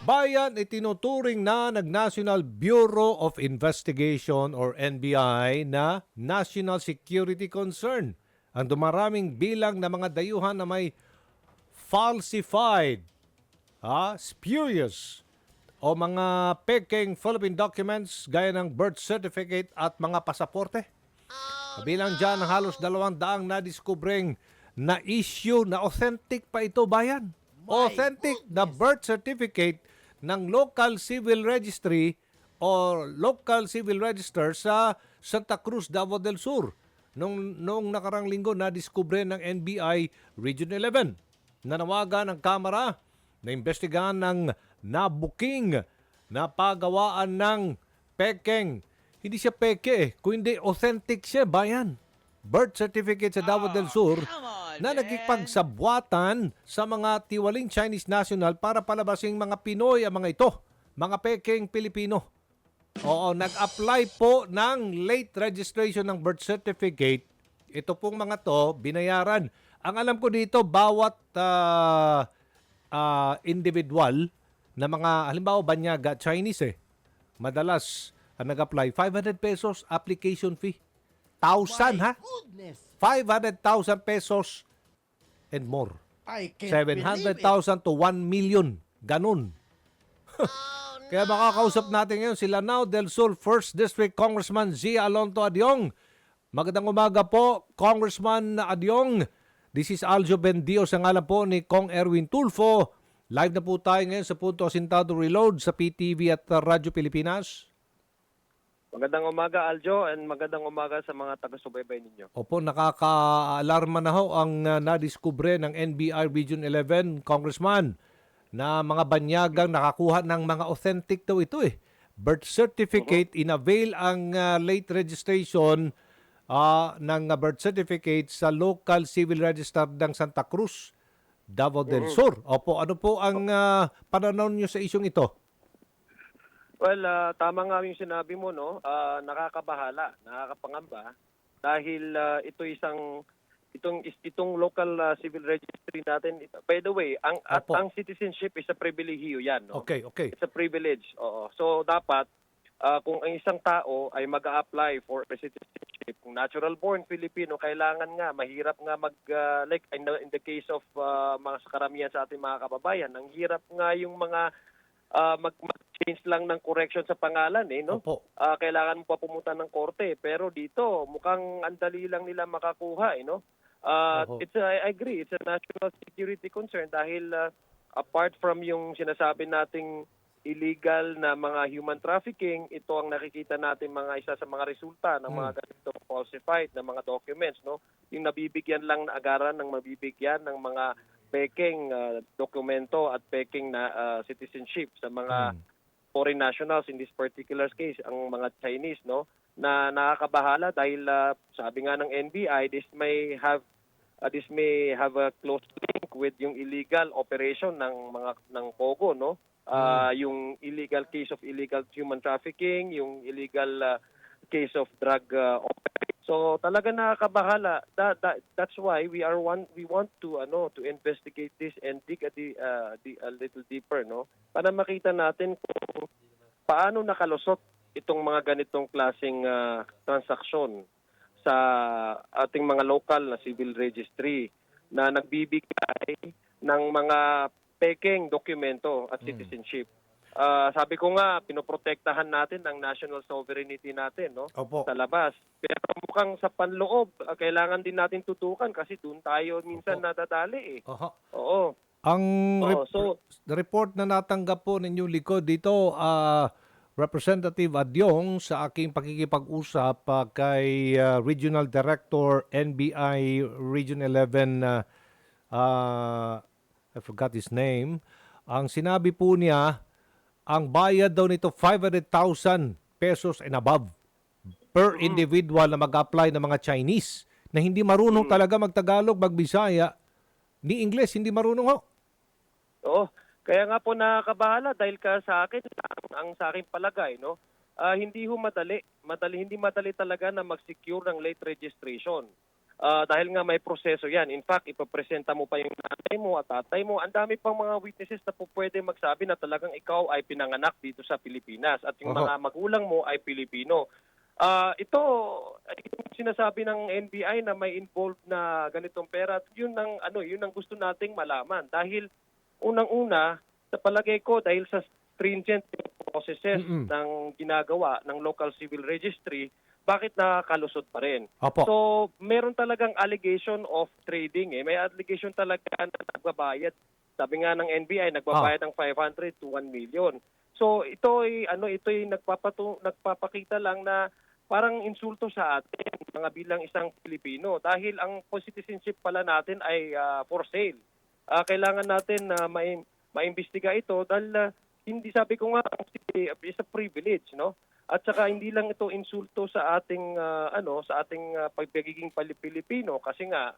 Bayan itinuturing na ng National Bureau of Investigation or NBI na national security concern ang dumaraming bilang ng mga dayuhan na may falsified, spurious o mga peking Philippine documents gaya ng birth certificate at mga pasaporte. Kabilang dyan ang halos 200 na diskubreng na issue na authentic pa ito, bayan. Authentic na birth certificate ng local civil registry o local civil register sa Santa Cruz, Davao del Sur. Noong nakarang linggo na diskubre ng NBI Region 11. Nanawagan ng Kamara na imbestigahan ng nabuking na pagawaan ng pekeng. Hindi siya peke kundi authentic siya, bayan. Birth certificate sa Davao del Sur na nagkipagsabwatan sa mga tiwaling Chinese national para palabasing mga Pinoy ang mga ito, mga pekeng Pilipino. Oo, nag-apply po ng late registration ng birth certificate. Ito pong mga to, binayaran. Ang alam ko dito, bawat individual na mga, halimbawa, banyaga, Chinese madalas nag-apply, 500 pesos application fee. 1,000 ha? Goodness. 500,000 pesos and more. I can't 700,000 believe it. to 1 million. Ganun. Kaya makakausap natin ngayon si Lanao del Sur 1st District Congressman Zia Alonto Adyong. Magandang umaga po, Congressman Adyong. This is Aljo Bendio sa ngalan po ni Kong Erwin Tulfo. Live na po tayo ngayon sa Punto Asintado Reload sa PTV at Radyo Pilipinas. Magandang umaga, Aljo, and magandang umaga sa mga taga-subaybay ninyo. Opo, nakaka-alarma na ho ang nadiskubre ng NBI Region 11, Congressman, na mga banyagang nakakuha ng mga authentic daw ito birth certificate, inavail ang late registration ng birth certificate sa local civil register ng Santa Cruz, Davao del Sur. Opo, ano po ang pananaw niyo sa isyong ito? Well, tama nga yung sinabi mo, no? Nakakabahala, nakakapangamba dahil itong local civil registry natin. By the way, ang citizenship is a privilege 'yan, no? Okay. It's a privilege. Oo. So dapat kung ang isang tao ay mag-a-apply for citizenship, kung natural born Filipino, kailangan nga mahirap nga like in the case of mga karamihan sa ating mga kababayan, ang hirap nga yung mga mag-change lang ng correction sa pangalan no? Opo. Kailangan mo pa pumunta ng korte, pero dito mukhang andali lang nila makakuha no? I agree, it's a national security concern dahil apart from yung sinasabi nating illegal na mga human trafficking, ito ang nakikita natin isa sa mga resulta ng mga ganitong falsified na mga documents, no? Yung nabibigyan lang na agaran ng mabibigyan ng mga peking dokumento at peking na citizenship sa mga foreign nationals, in this particular case ang mga Chinese, no, na nakakabahala dahil sabi nga ng NBI, this may have a close link with yung illegal operation ng Pogo, no, yung illegal case of illegal human trafficking, yung illegal case of drug operation. So talaga nakakabahala. That's why we want to investigate this and dig a little deeper, no, para makita natin kung paano nakalusot itong mga ganitong klaseng transaksyon sa ating mga local na civil registry na nagbibigay ng mga peking dokumento at citizenship. Sabi ko nga, pinoprotektahan natin ang national sovereignty natin, no? Opo. Sa labas. Pero mukhang sa panloob, kailangan din natin tutukan kasi doon tayo minsan nadadali Oo. Ang the report na natanggap po ninyong likod dito, Representative Adyong, sa aking pakikipag-usap kay Regional Director NBI Region 11, I forgot his name, ang sinabi po niya, ang bayad daw nito 500,000 pesos and above per individual na mag-apply ng mga Chinese na hindi marunong talaga mag-Tagalog, mag-Bisaya, ni Ingles, hindi marunong ho. Oo. Kaya nga po nakakabahala dahil sa akin, ang sa akin palagay, no, hindi madali talaga na mag-secure ng late registration. Dahil nga may proseso yan. In fact, ipapresenta mo pa yung nanay mo at tatay mo. Ang dami pang mga witnesses na po pwede magsabi na talagang ikaw ay pinanganak dito sa Pilipinas at yung mga magulang mo ay Pilipino. Ito, yung sinasabi ng NBI na may involved na ganitong pera, yun ang gusto nating malaman. Dahil unang-una, sa palagay ko, dahil sa stringent processes ng ginagawa ng local civil registry, bakit nakakalusot pa rin? Opo. So, meron talagang allegation of trading. May allegation talaga na nagbabayad. Sabi nga ng NBI, nagbabayad ng 500 to 1 million. So, ito ay nagpapakita lang na parang insulto sa atin, mga bilang isang Pilipino. Dahil ang citizenship pala natin ay for sale. Kailangan natin na maimbestiga ito dahil hindi, sabi ko nga, is a privilege, no? At saka hindi lang ito insulto sa ating pagiging Pilipino kasi nga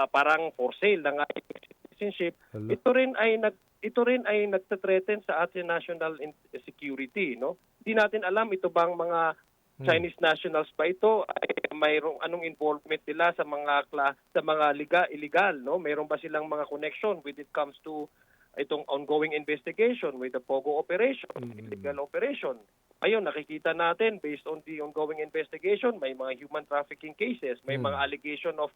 parang for sale ng ating citizenship. Hello. Ito rin ay nagte-threaten sa ating national security, no? Hindi natin alam ito bang mga Chinese nationals ba ito ay mayroong anong involvement nila sa mga illegal, no? Mayroon ba silang mga connection when it comes to itong ongoing investigation with the Pogo operation, illegal operation? Ayun, nakikita natin based on the ongoing investigation, may mga human trafficking cases, may mga allegation of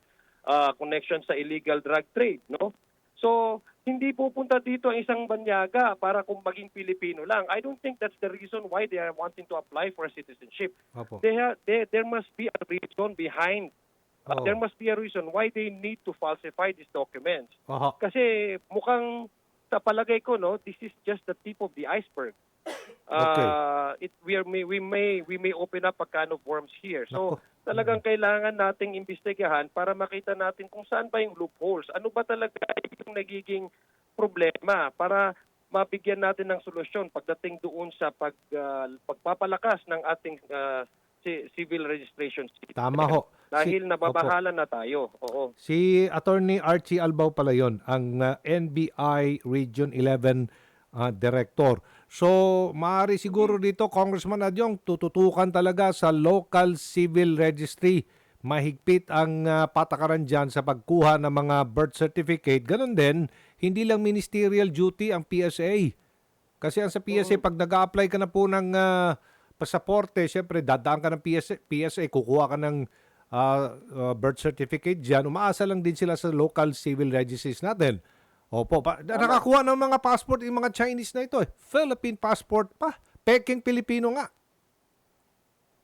connection sa illegal drug trade, no? So, hindi pupunta dito ang isang banyaga para kung maging Pilipino lang. I don't think that's the reason why they are wanting to apply for citizenship. Opo. There must be a reason behind. There must be a reason why they need to falsify these documents. Kasi mukhang sa palagay ko, no, this is just the tip of the iceberg. We may open up a can of worms here. So, talagang kailangan nating imbestigahan para makita natin kung saan ba yung loopholes. Ano ba talaga yung nagiging problema para mabigyan natin ng solusyon pagdating doon sa pagpapalakas ng ating civil registration system. Tama ho. Dahil nababahala na tayo. Oo. Si Attorney Archie Albao pala yun, ang NBI Region 11 Director. So, maaari siguro dito, Congressman Adyong, tututukan talaga sa local civil registry. Mahigpit ang patakaran dyan sa pagkuha ng mga birth certificate. Ganon din, hindi lang ministerial duty ang PSA. Kasi ang sa PSA, pag nag-a-apply ka na po ng pasaporte, syempre dadaan ka ng PSA, kukuha ka ng birth certificate dyan. Umaasa lang din sila sa local civil registries natin. Opo, nakakuha ng mga passport yung mga Chinese na ito. Philippine passport pa. Peking Pilipino nga.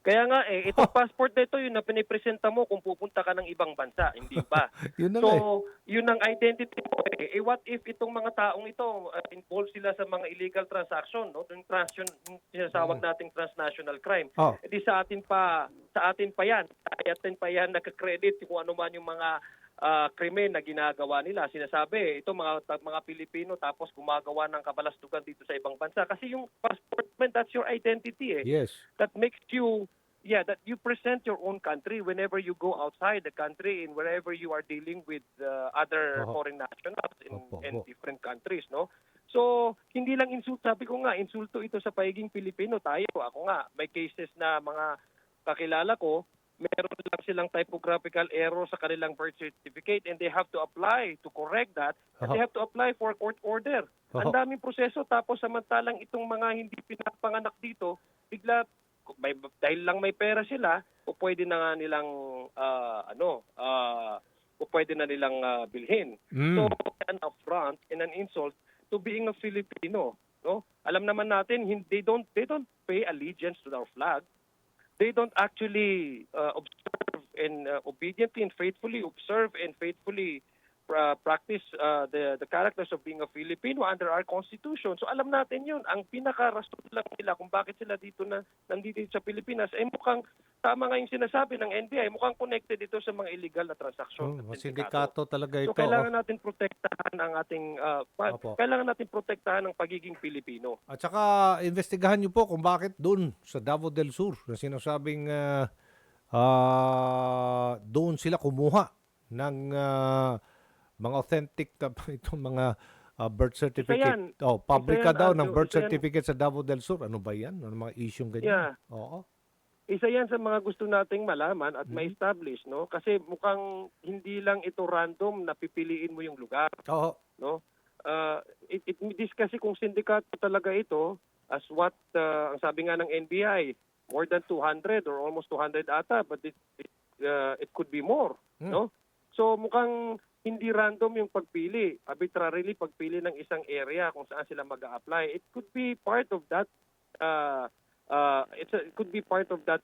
Kaya nga itong passport na ito, yun na pinipresenta mo kung pupunta ka ng ibang bansa, hindi ba? Yun na yun ang identity mo. What if itong mga taong ito involved sila sa mga illegal transaction, no? Yung sinasawag nating transnational crime. Di sa atin pa yan. Sa atin pa yan nagka-credit kung ano man yung mga krimen na ginagawa nila. Sinasabi, ito mga Pilipino tapos gumagawa ng kabalastugan dito sa ibang bansa. Kasi yung passport, that's your identity. Yes. That makes you, that you present your own country whenever you go outside the country and wherever you are dealing with other foreign nationals in different countries, no? So, hindi lang insulto. Sabi ko nga, insulto ito sa pagiging Pilipino. Ako nga, may cases na mga kakilala ko, meron lang silang typographical error sa kanilang birth certificate and they have to apply to correct that and they have to apply for a court order. Ang daming proseso tapos samantalang itong mga hindi pinapanganak dito, bigla dahil lang may pera sila, o pwede na nga nilang bilhin. So, an affront and an insult to being a Filipino, no? Alam naman natin they don't pay allegiance to our flag. They don't actually observe and obediently and faithfully observe and faithfully practice the characters of being a Filipino under our Constitution. So alam natin yun. Ang pinaka-rason lang nila kung bakit sila nandito sa Pilipinas ay mukhang tama nga yung sinasabi ng NBI, mukhang connected ito sa mga illegal na transaksyon. Sindikato talaga ito. So kailangan natin protektahan ang ating kailangan natin protektahan ang pagiging Pilipino. At saka investigahan niyo po kung bakit doon sa Davao del Sur na sinasabing doon sila kumuha ng mga authentic itong mga birth certificate. Pabrika daw ng birth certificate sa Davao del Sur. Ano ba yan? Ano mga isyong ganyan? Yeah. Oo. isa yan sa mga gusto nating malaman at ma-establish, no? Kasi mukhang hindi lang ito random na pipiliin mo yung lugar, Oo. no? This kasi kung sindikato talaga ito, as what ang sabi nga ng NBI, more than 200 or almost 200 ata, but it could be more, no? So mukhang hindi random yung pagpili, arbitrarily pagpili ng isang area kung saan sila mag-a-apply. It could be part of that it could be part of that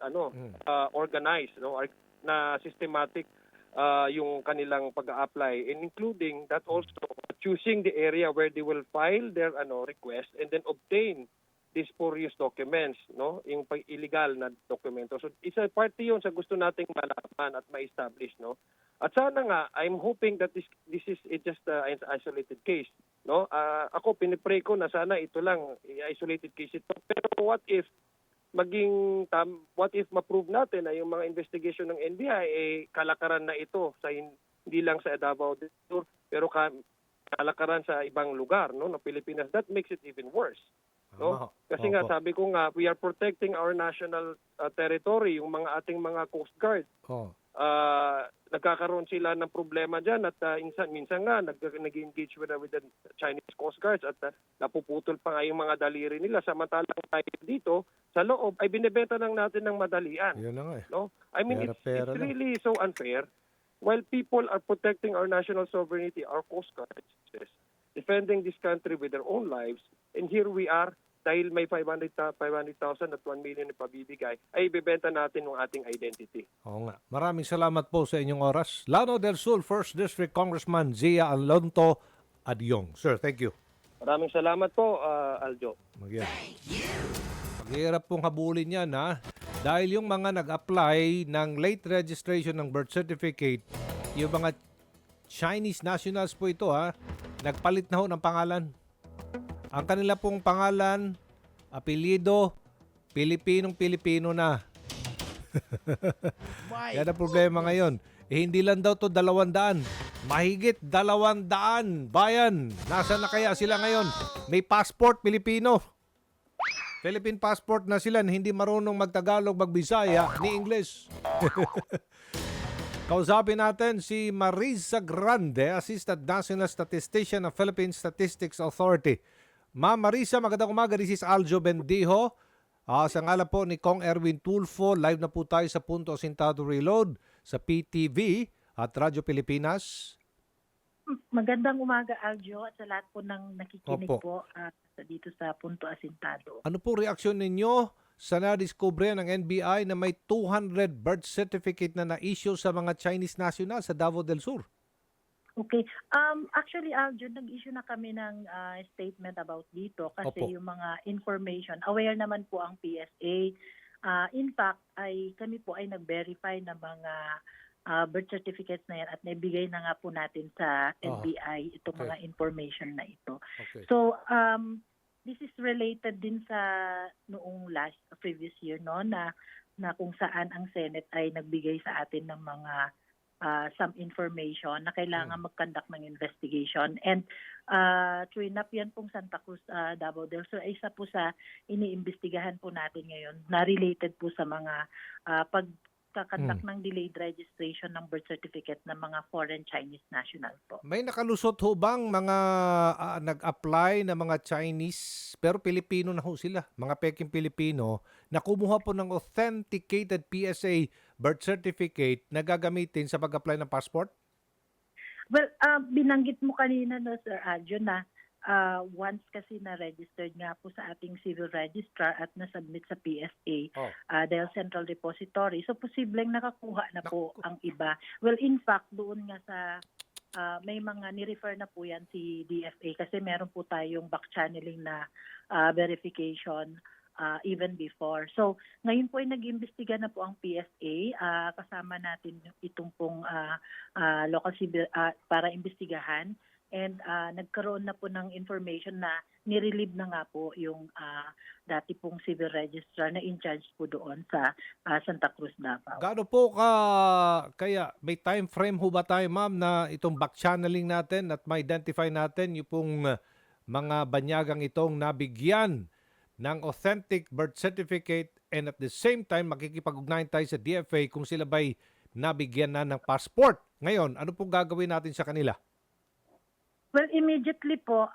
organized, no, na systematic yung kanilang pag-a-apply, and including that also choosing the area where they will file their request and then obtain these spurious documents, no, yung illegal na dokumento. So isa parte yun sa gusto nating malaman at ma-establish, no. At sana nga, I'm hoping that this is just an isolated case, no. Ako pinipray ko na sana ito lang isolated case ito. Pero what if ma-prove natin na yung mga investigation ng NBI kalakaran na ito sa hindi lang sa Davao del Sur, pero kalakaran sa ibang lugar, no, ng Pilipinas. That makes it even worse, no? Kasi nga sabi ko nga, we are protecting our national territory, yung mga ating mga Coast Guard. Nagkakaroon sila ng problema dyan at minsan nga nag-engage with the Chinese Coast Guards at napuputol pa nga yung mga daliri nila, samantalang tayo dito sa loob ay binebenta lang natin ng madalian. Yun na nga eh. No? I mean, it's Pera-pera really so unfair. While people are protecting our national sovereignty, our Coast Guards, defending this country with their own lives, and here we are, dahil may 500,000 at 1 million na pabibigay, ay ibebenta natin yung ating identity. Oo nga. Maraming salamat po sa inyong oras. Lanao del Sur, 1st District Congressman Zia Alonto Adyong. Sir, thank you. Maraming salamat po, Aljo. Maghihirap pong habulin yan, ha? Dahil yung mga nag-apply ng late registration ng birth certificate, yung mga Chinese nationals po ito, ha? Nagpalit na ho ng pangalan. Ang kanila pong pangalan, apelyido, Pilipinong-Pilipino na. Yan ang problema ngayon. Hindi lang daw to 200. Mahigit 200 bayan. Nasaan na kaya sila ngayon? May passport Pilipino. Philippine passport na sila, hindi marunong magtagalog, magbisaya, ni English. Kausapin natin si Marisa Grande, Assistant National Statistician ng Philippine Statistics Authority. Ma'am Marisa, magandang umaga. This is Aljo Bendijo. Sa ngalan po ni Kong Erwin Tulfo, live na po tayo sa Punto Asintado Reload sa PTV at Radyo Pilipinas. Magandang umaga, Aljo, at sa lahat po ng nakikinig Opo. po dito sa Punto Asintado. Ano po reaksyon ninyo sa nadiskubre ng NBI na may 200 birth certificate na na-issue sa mga Chinese national sa Davao del Sur? Okay. Actually, Aljo, nag-issue na kami ng statement about dito kasi Opo. yung mga information, aware naman po ang PSA. In fact, kami po ay nag-verify ng mga birth certificates na yan at naibigay na nga po natin sa NBI itong mga information na ito. Okay. So, this is related din sa noong previous year, no, na kung saan ang Senate ay nagbigay sa atin ng mga some information na kailangan mag-conduct ng investigation. And TRINAP yan pong Santa Cruz, Davao del Sur, ay isa po sa iniimbestigahan po natin ngayon na related po sa mga pagkakandak ng delayed registration ng birth certificate ng mga foreign Chinese national po. May nakalusot ho bang mga nag-apply na mga Chinese pero Pilipino na ho sila, mga peking Pilipino, na kumuha po ng authenticated PSA birth certificate na gagamitin sa pag-apply ng passport? Well, binanggit mo kanina, no, Sir Aljo, na once kasi na-registered nga po sa ating civil registrar at na-submit sa PSA dahil Central Depository. So, posibleng nakakuha na po ang iba. Well, in fact, doon nga sa may mga ni-refer na po yan si DFA kasi meron po tayong back-channeling na verification even before. So, ngayon po ay nag-imbestiga na po ang PSA. Kasama natin itong pong local civil para imbestigahan. And nagkaroon na po ng information na nirelieve na nga po yung dati pong civil registrar na in charge po doon sa Santa Cruz, Davao. Gaano po kaya may time frame ho ba tayo, ma'am, na itong back-channeling natin at ma-identify natin yung pong mga banyagang itong nabigyan ng authentic birth certificate and at the same time makikipag-ugnayan tayo sa DFA kung sila ba'y nabigyan na ng passport. Ngayon, ano pong gagawin natin sa kanila? Well, immediately po,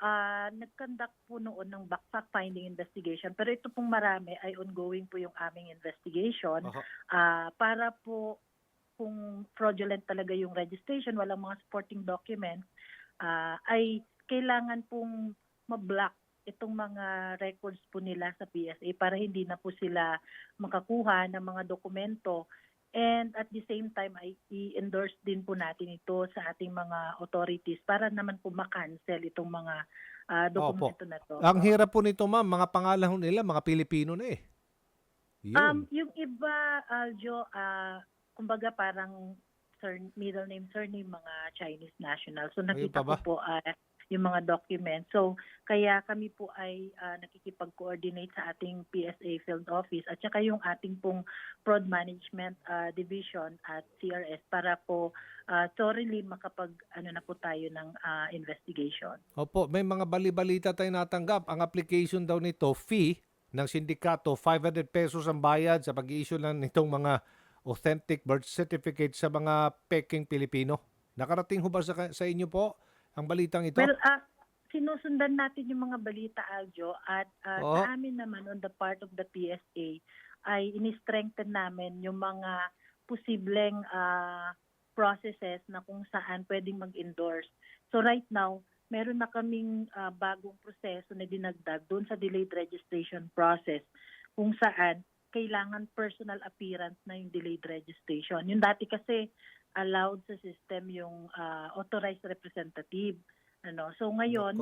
nag-conduct po noon ng fact-finding investigation. Pero ito pong marami ay ongoing po yung aming investigation. Para po kung fraudulent talaga yung registration, walang mga supporting documents, ay kailangan pong ma-block itong mga records po nila sa PSA para hindi na po sila makakuha ng mga dokumento. And at the same time ay i-endorse din po natin ito sa ating mga authorities para naman po ma-cancel itong mga dokumento na to. Ang hirap po nito, ma'am, mga pangalan nila, mga Pilipino na eh. Yun. Yung iba, Aljo, kumbaga parang middle name, surname, mga Chinese national. So nakita ko po yung mga documents. So kaya kami po ay nakikipag-coordinate sa ating PSA Field Office at saka yung ating pong Fraud Management Division at CRS para po thoroughly na po tayo ng investigation. Opo, may mga bali-balita tayo natanggap. Ang application daw nito, fee ng sindikato, 500 pesos ang bayad sa pag-i-issue ng itong mga authentic birth certificate sa mga peking Pilipino. Nakarating ho ba sa inyo po ang balitang ito? Well, sinusundan natin yung mga balita, Aljo, at sa amin naman on the part of the PSA ay ini-strengthen namin yung mga posibleng processes na kung saan pwedeng mag-endorse. So right now, meron na kaming bagong proseso na dinagdag doon sa delayed registration process kung saan kailangan personal appearance na yung delayed registration. Yung dati kasi allowed sa system yung authorized representative. So ngayon,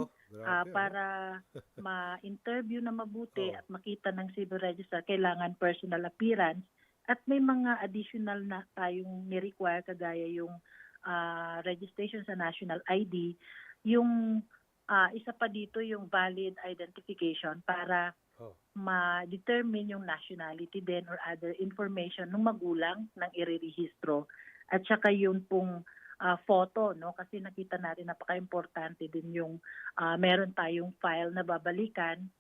para ma-interview na mabuti at makita ng civil registrar, kailangan personal appearance at may mga additional na tayong ni-require kagaya yung registration sa national ID. Yung isa pa dito yung valid identification para ma-determine yung nationality din or other information ng magulang ng irerehistro. At saka yung pong photo, no? Kasi nakita natin napaka-importante din yung meron tayong file na babalikan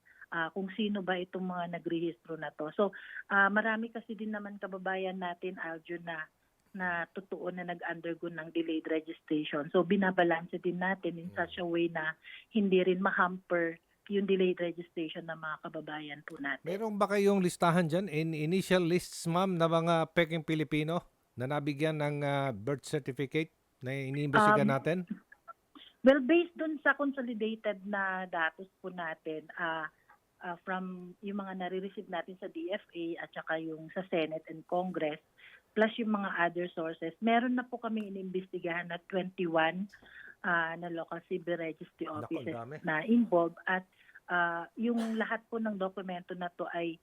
kung sino ba itong mga nagrehistro na to. So marami kasi din naman kababayan natin, Aljo, na totoo na nag-undergo ng delayed registration. So binabalanse din natin in such a way na hindi rin ma-hamper yung delayed registration ng mga kababayan po natin. Meron ba kayong listahan dyan, initial lists, ma'am, na mga peking Pilipino na nabigyan ng birth certificate na iniimbestiga natin? Well, based dun sa consolidated na datos po natin, from yung mga nare-receive natin sa DFA at saka yung sa Senate and Congress, plus yung mga other sources, meron na po kami inimbestigahan na 21 na local civil registry offices na involved at yung lahat po ng dokumento na to ay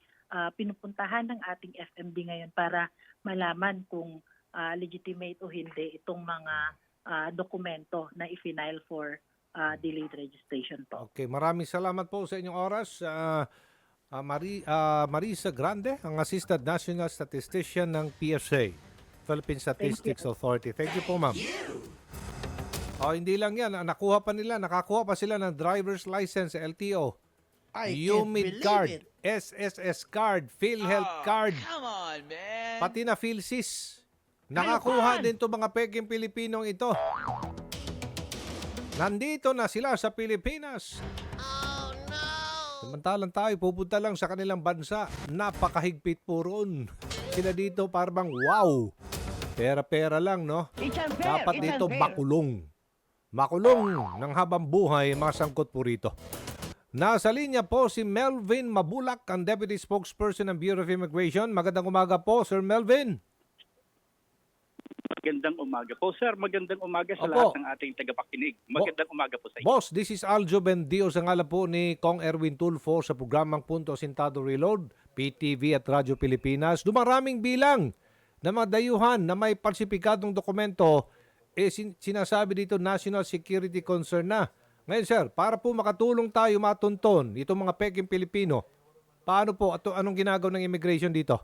pinupuntahan ng ating FMD ngayon para malaman kung legitimate o hindi itong mga dokumento na i-file for delayed registration po. Okay, maraming salamat po sa inyong oras. Marisa Grande, ang Assistant National Statistician ng PSA, Philippine Statistics Authority. Thank you po, ma'am. Hindi lang yan. Nakakuha pa sila ng driver's license sa LTO. UMID card, SSS card, PhilHealth card. Come on, man. Pati na PhilSys. Nakakuha din to mga peking Pilipinong ito. Nandito na sila sa Pilipinas. Oh, no. Samantalang tayo, pupunta lang sa kanilang bansa. Napakahigpit po roon. Sila dito parang wow. Pera-pera lang, no? Dapat dito makulong. Makulong ng habang buhay, mga sangkot po rito. Nasa linya po si Melvin Mabulak, ang Deputy Spokesperson ng Bureau of Immigration. Magandang umaga po, Sir Melvin. Magandang umaga po, sir. Magandang umaga sa lahat ng ating tagapakinig. Magandang umaga po sa inyo. Boss, this is Aljo Bendio sa ngalan po ni Kong Erwin Tulfo sa programang Punto Sintado Reload, PTV at Radyo Pilipinas. Dumaraming bilang na mga dayuhan na may falsipikadong dokumento, sinasabi dito national security concern na. Ngayon, sir, para po makatulong tayo matunton itong mga peking Pilipino, paano po, anong ginagawa ng immigration dito?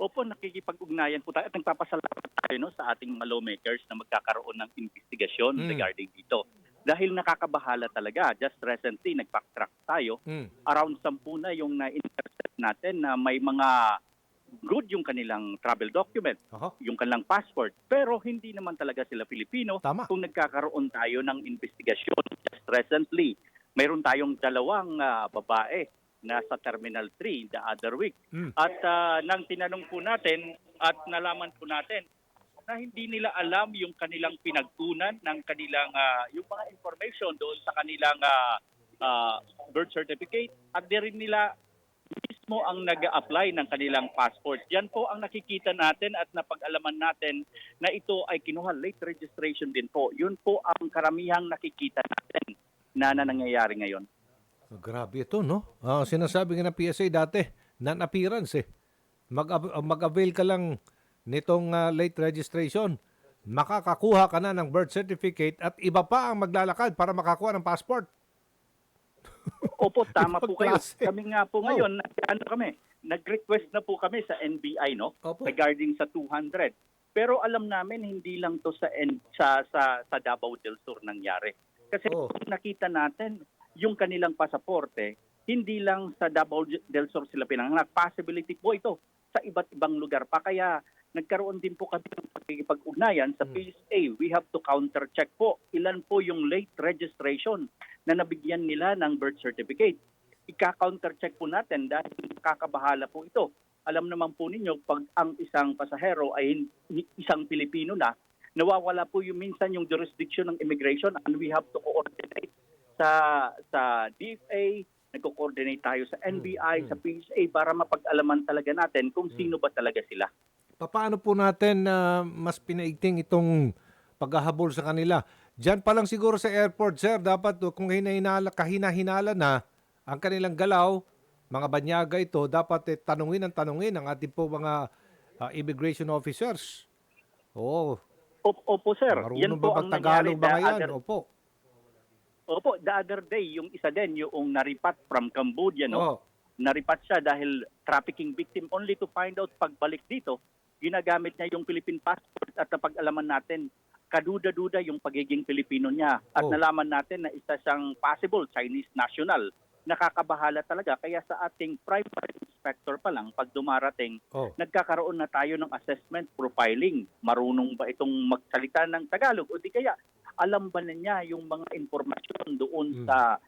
Opo, nakikipag-ugnayan po tayo at nagpapasalamat tayo sa ating mga lawmakers na magkakaroon ng investigasyon regarding dito. dahil nakakabahala talaga. Just recently, nag-backtrack tayo. Around 10 na yung na-intercept natin na may mga good yung kanilang travel document, Aha. yung kanilang passport. Pero hindi naman talaga sila Pilipino. Tama. Kung nagkakaroon tayo ng investigasyon just recently, mayroon tayong 2 babae na sa Terminal 3 the other week. At nang tinanong po natin at nalaman po natin na hindi nila alam yung kanilang pinagkunan ng kanilang yung mga information doon sa kanilang birth certificate at di rin nila mismo ang nag-apply ng kanilang passport. Yan po ang nakikita natin at napag-alaman natin na ito ay kinuha late registration din po. Yun po ang karamihang nakikita natin na nangyayari ngayon. Grabe ito, no? Sinasabi nga ng PSA dati, non-appearance eh. Mag-avail ka lang nitong late registration. Makakakuha ka na ng birth certificate at iba pa ang maglalakad para makakuha ng passport. Opo, tama po kayo. Klase. Kami nga po ngayon, nag-request na po kami sa NBI, no? Opo. Regarding sa 200. Pero alam namin hindi lang to sa Davao del Sur nangyari. Kasi kung nakita natin yung kanilang pasaporte, hindi lang sa Davao del Sur sila pinanganak. Possibility po ito sa iba't ibang lugar pa. Kaya nagkaroon din po kami ng pagkikipag-ugnayan sa PSA. We have to counter-check po ilan po yung late registration na nabigyan nila ng birth certificate. Ika-counter-check po natin dahil kakabahala po ito. Alam naman po ninyo, pag ang isang pasahero ay isang Pilipino na, nawawala po yung minsan yung jurisdiction ng immigration and we have to coordinate sa DFA, nagko-coordinate tayo sa NBI, sa PSA para mapag-alaman talaga natin kung sino ba talaga sila. Paano po natin mas pinaigting itong paghahabol sa kanila? Diyan pa lang siguro sa airport, sir, dapat kung kahina-hinala na ang kanilang galaw, mga banyaga ito, dapat tanungin ang ating po mga immigration officers. Oo. Opo, sir. Yan Marunong po ba ang Tagalog ba nangyari. ngayon? Opo. Opo, the other day, yung isa din, yung naripat from Cambodia, no? Oo. Naripat siya dahil trafficking victim only to find out pagbalik dito, ginagamit niya yung Philippine passport at napag-alaman natin, kaduda-duda yung pagiging Pilipino niya. At nalaman natin na isa siyang possible Chinese national. Nakakabahala talaga. Kaya sa ating primary inspector pa lang, pag dumarating, nagkakaroon na tayo ng assessment profiling. Marunong ba itong magsalita ng Tagalog? O di kaya, alam ba na niya yung mga informasyon doon sa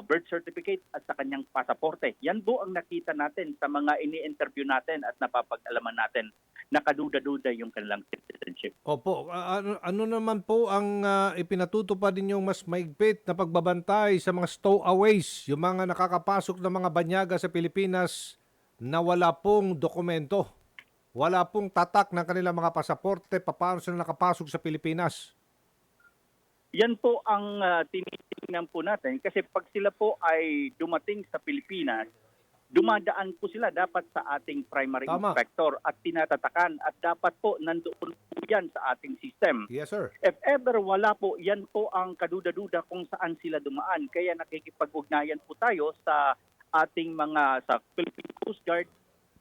birth certificate at sa kanyang pasaporte? Yan po ang nakita natin sa mga ini-interview natin at napapag-alaman natin na kaduda-duda yung kanilang citizenship. Opo. Ano naman po ang ipinatutupad ninyong mas maigpit na pagbabantay sa mga stowaways, yung mga nakakapasok ng mga banyaga sa Pilipinas na wala pong dokumento, wala pong tatak ng kanilang mga pasaporte, paano sila nakapasok sa Pilipinas? Yan po ang tinitingnan po natin kasi pag sila po ay dumating sa Pilipinas, dumadaan po sila dapat sa ating primary inspector at tinatatakan at dapat po nandoon po yan sa ating system. Yes, sir. If ever wala po, yan po ang kaduda-duda kung saan sila dumaan. Kaya nakikipag-ugnayan po tayo sa ating sa Philippine Coast Guard,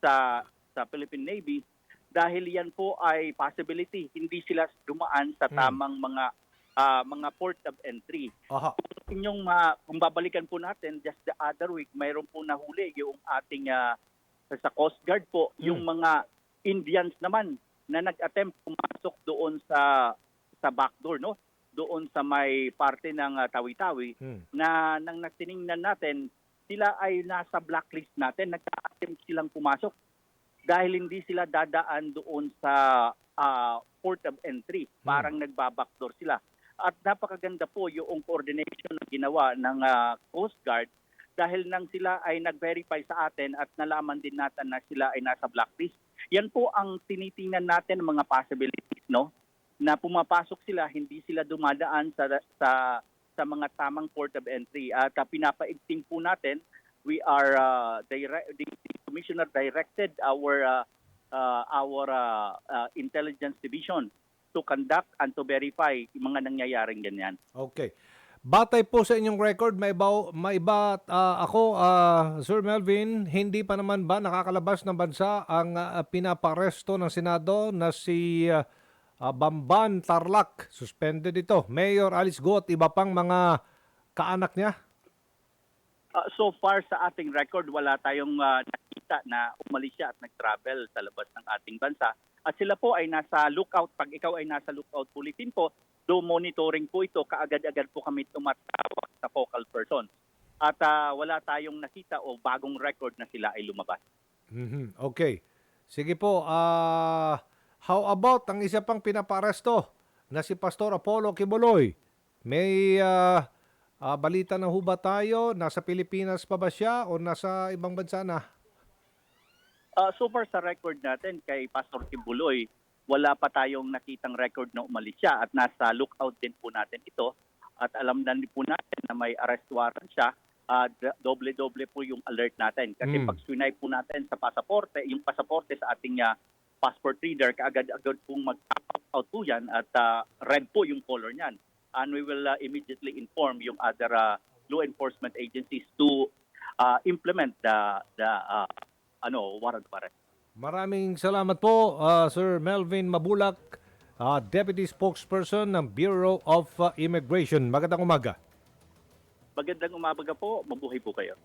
sa Philippine Navy dahil yan po ay possibility. Hindi sila dumaan sa tamang mga port of entry. Aha. Kung babalikan po natin, just the other week, mayroon po nahuli yung ating sa Coast Guard po, yung mga Indians naman na nag-attempt pumasok doon sa backdoor, no? Doon sa may parte ng Tawi-Tawi na nang nagtiningnan natin, sila ay nasa blacklist natin, nag-attempt silang pumasok dahil hindi sila dadaan doon sa port of entry. Parang nagbabackdoor sila. At napakaganda po yung coordination na ginawa ng Coast Guard dahil nang sila ay nag-verify sa atin at nalaman din natin na sila ay nasa blacklist. Yan po ang tinitingnan natin mga possibilities, no? Na pumapasok sila, hindi sila dumadaan sa mga tamang port of entry. At pinapaigting po natin, we are the Commissioner directed our intelligence division to conduct and to verify yung mga nangyayaring ganyan. Okay. Batay po sa inyong record, may iba ako, Sir Melvin, hindi pa naman ba nakakalabas ng bansa ang pinaparesto ng Senado na si Bamban, Tarlac, suspended ito. Mayor Alice Go at iba pang mga kaanak niya. So far sa ating record, wala tayong nakita na umalis siya at nag-travel sa labas ng ating bansa. At sila po ay nasa lookout. Pag ikaw ay nasa lookout bulletin po, do monitoring po ito, kaagad-agad po kami tumatawag sa focal person. At wala tayong nakita o bagong record na sila ay lumabas. Okay. Sige po. How about ang isa pang pinaparesto na si Pastor Apollo Kibuloy? May balita na ho ba tayo? Nasa Pilipinas pa ba siya o nasa ibang bansa na? So far sa record natin kay Pastor Kibuloy, wala pa tayong nakitang record na umalis siya at nasa lookout din po natin ito. At alam na din po natin na may arrest warrant siya. Doble-doble po yung alert natin. Kasi pag swinay po natin sa pasaporte, yung pasaporte sa ating passport reader, kaagad-agad pong mag-pop out po yan at red po yung color niyan. And we will immediately inform yung other law enforcement agencies to implement the warrant of arrest. Maraming salamat po, Sir Melvin Mabulak, Deputy Spokesperson ng Bureau of Immigration. Magandang umaga. Magandang umaga po, mabuhay po kayo.